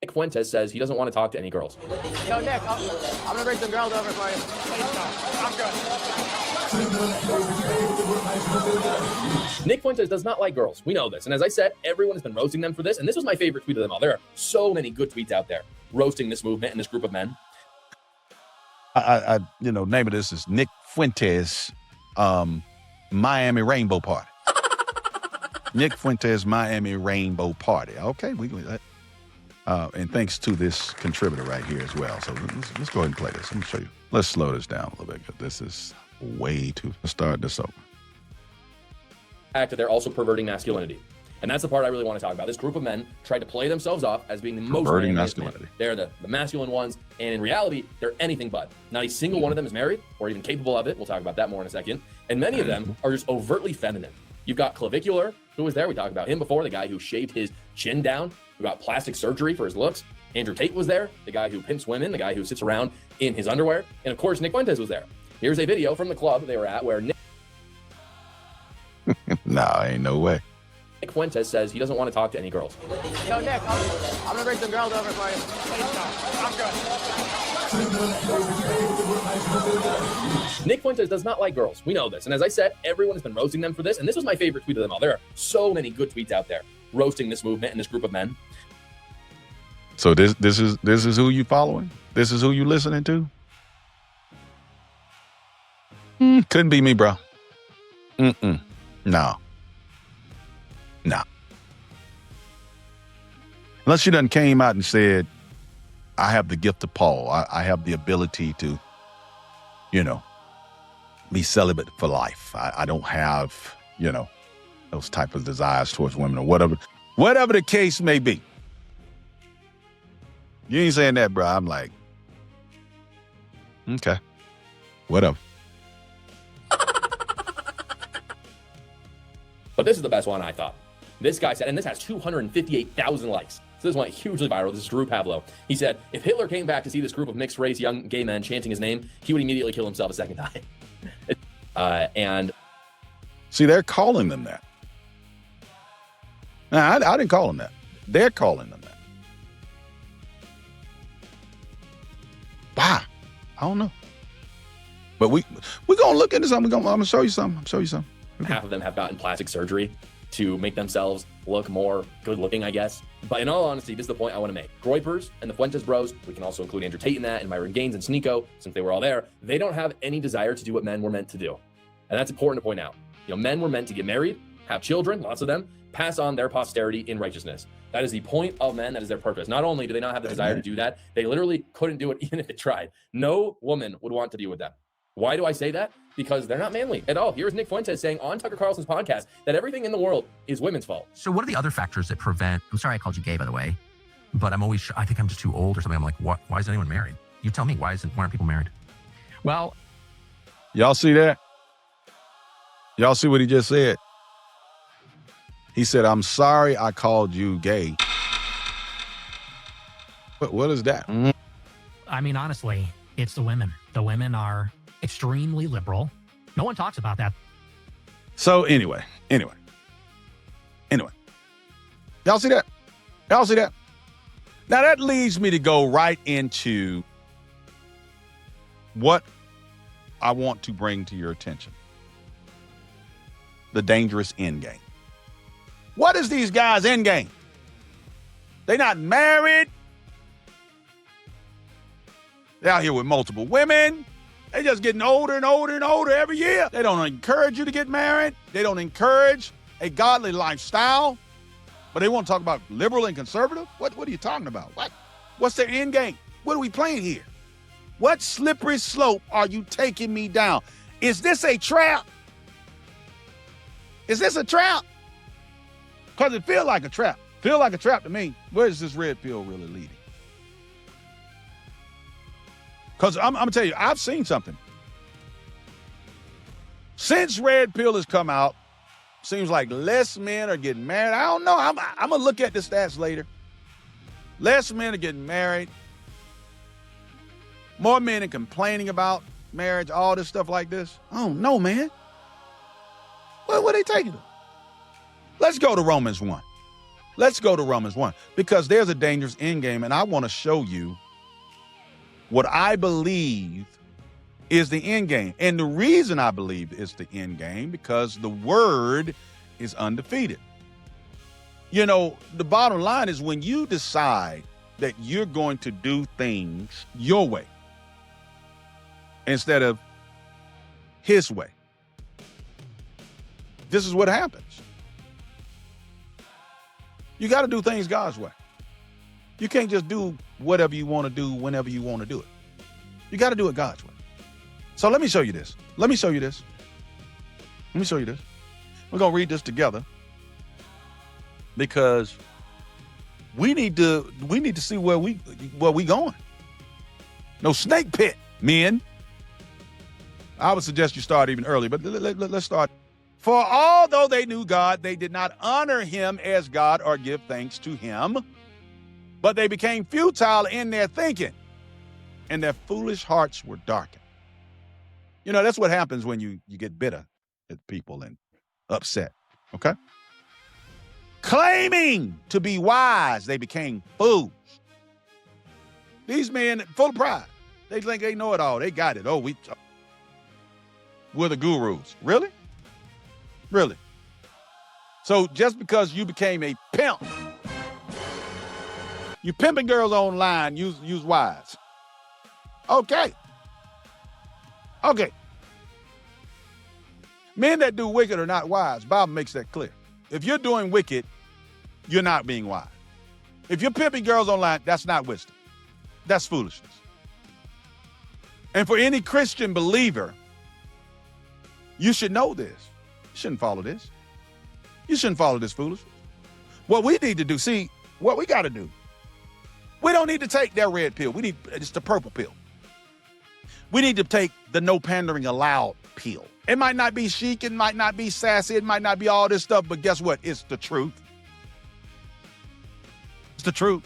Nick Fuentes says he doesn't want to talk to any girls. Yo, Nick, I'm gonna bring some girls over for you. I'm good. Nick Fuentes does not like girls. We know this. And as I said, everyone has been roasting them for this. And this was my favorite tweet of them all. There are so many good tweets out there roasting this movement and this group of men. Name of this is Nick Fuentes, Miami Rainbow Party. Nick Fuentes, Miami Rainbow Party. Okay, we can that. And thanks to this contributor right here as well. So let's go ahead and play this. Let me show you. Let's slow this down a little bit because this is way too. Let's start this over. Fact that they're also perverting masculinity. And that's the part I really want to talk about. This group of men tried to play themselves off as being the most perverting masculinity. They're the masculine ones, and in reality, they're anything but. Not a single one of them is married or even capable of it. We'll talk about that more in a second. And many of them are just overtly feminine. You've got Clavicular, who was there. We talked about him before, the guy who shaved his chin down, who got plastic surgery for his looks. Andrew Tate was there, the guy who pimps women, the guy who sits around in his underwear. And of course, Nick Fuentes was there. Here's a video from the club they were at where Nick... Nah, ain't no way. Nick Fuentes says he doesn't want to talk to any girls. Yo, Nick, I'm gonna bring some girls over for you. I'm good. Nick Fuentes does not like girls. We know this. And as I said, everyone has been roasting them for this. And this was my favorite tweet of them all. There are so many good tweets out there roasting this movement and this group of men. So this is who you following? This is who you listening to? Couldn't be me, bro. No. Unless you done came out and said, I have the gift of Paul. I have the ability to, be celibate for life. I don't have, those type of desires towards women or whatever the case may be. You ain't saying that, bro. I'm like, okay, whatever. But this is the best one, I thought. This guy said, and this has 258,000 likes. So this went hugely viral. This is Drew Pavlo. He said, if Hitler came back to see this group of mixed-race young gay men chanting his name, he would immediately kill himself a second time. And see, they're calling them that. Now, I didn't call them that. They're calling them that. Wow. I don't know. But we're going to look into something. I'm going to show you something. half of them have gotten plastic surgery to make themselves look more good looking, I guess. But in all honesty, this is the point I want to make. Groypers and the Fuentes bros, we can also include Andrew Tate in that, and Myron and Sneako, since they were all there, they don't have any desire to do what men were meant to do. And that's important to point out. Men were meant to get married, have children, lots of them, pass on their posterity in righteousness. That is the point of men. That is their purpose. Not only do they not have the desire to do that, they literally couldn't do it even if they tried. No woman would want to be with them. Why do I say that? Because they're not manly at all. Here's Nick Fuentes saying on Tucker Carlson's podcast that everything in the world is women's fault. So what are the other factors that prevent, I'm sorry I called you gay, by the way, but I think I'm just too old or something. I'm like, what? Why is anyone married? You tell me, why aren't people married? Well, y'all see that? Y'all see what he just said? He said, I'm sorry I called you gay. What is that? I mean, honestly, it's the women. The women are extremely liberal. No one talks about that. So anyway. Y'all see that? Now that leads me to go right into what I want to bring to your attention. The dangerous endgame. What is these guys' endgame? They not married. They're out here with multiple women. They just getting older and older and older every year. They don't encourage you to get married. They don't encourage a godly lifestyle. But they want to talk about liberal and conservative? What are you talking about? What's their end game? What are we playing here? What slippery slope are you taking me down? Is this a trap? Is this a trap? Because it feels like a trap. Feel like a trap to me. Where is this red pill really leading? Because I'm going to tell you, I've seen something. Since red pill has come out, seems like less men are getting married. I don't know. I'm going to look at the stats later. Less men are getting married. More men are complaining about marriage, all this stuff like this. Oh, no, man. What are they taking them? Let's go to Romans 1. Let's go to Romans 1 because there's a dangerous end game, and I want to show you what I believe is the end game. And the reason I believe it's the end game because the word is undefeated. You know, the bottom line is when you decide that you're going to do things your way instead of his way, this is what happens. You got to do things God's way. You can't just do whatever you want to do whenever you want to do it. You got to do it God's way. So let me show you this. Let me show you this. Let me show you this. We're going to read this together because we need to see where we going. No snake pit, men. I would suggest you start even early, but let's start. For although they knew God, they did not honor him as God or give thanks to him, but they became futile in their thinking, and their foolish hearts were darkened. You know, that's what happens when you get bitter at people and upset, okay? Claiming to be wise, they became fools. These men, full of pride, they think they know it all. They got it. Oh, we're the gurus. Really? Really? So just because you became a pimp, you pimping girls online, use wise. Okay. Men that do wicked are not wise. Bible makes that clear. If you're doing wicked, you're not being wise. If you're pimping girls online, that's not wisdom. That's foolishness. And for any Christian believer, you should know this. You shouldn't follow this. You shouldn't follow this foolishness. What we need to do, what we got to do, we don't need to take their red pill. It's the purple pill. We need to take the no pandering allowed pill. It might not be chic, it might not be sassy, it might not be all this stuff, but guess what? It's the truth. It's the truth.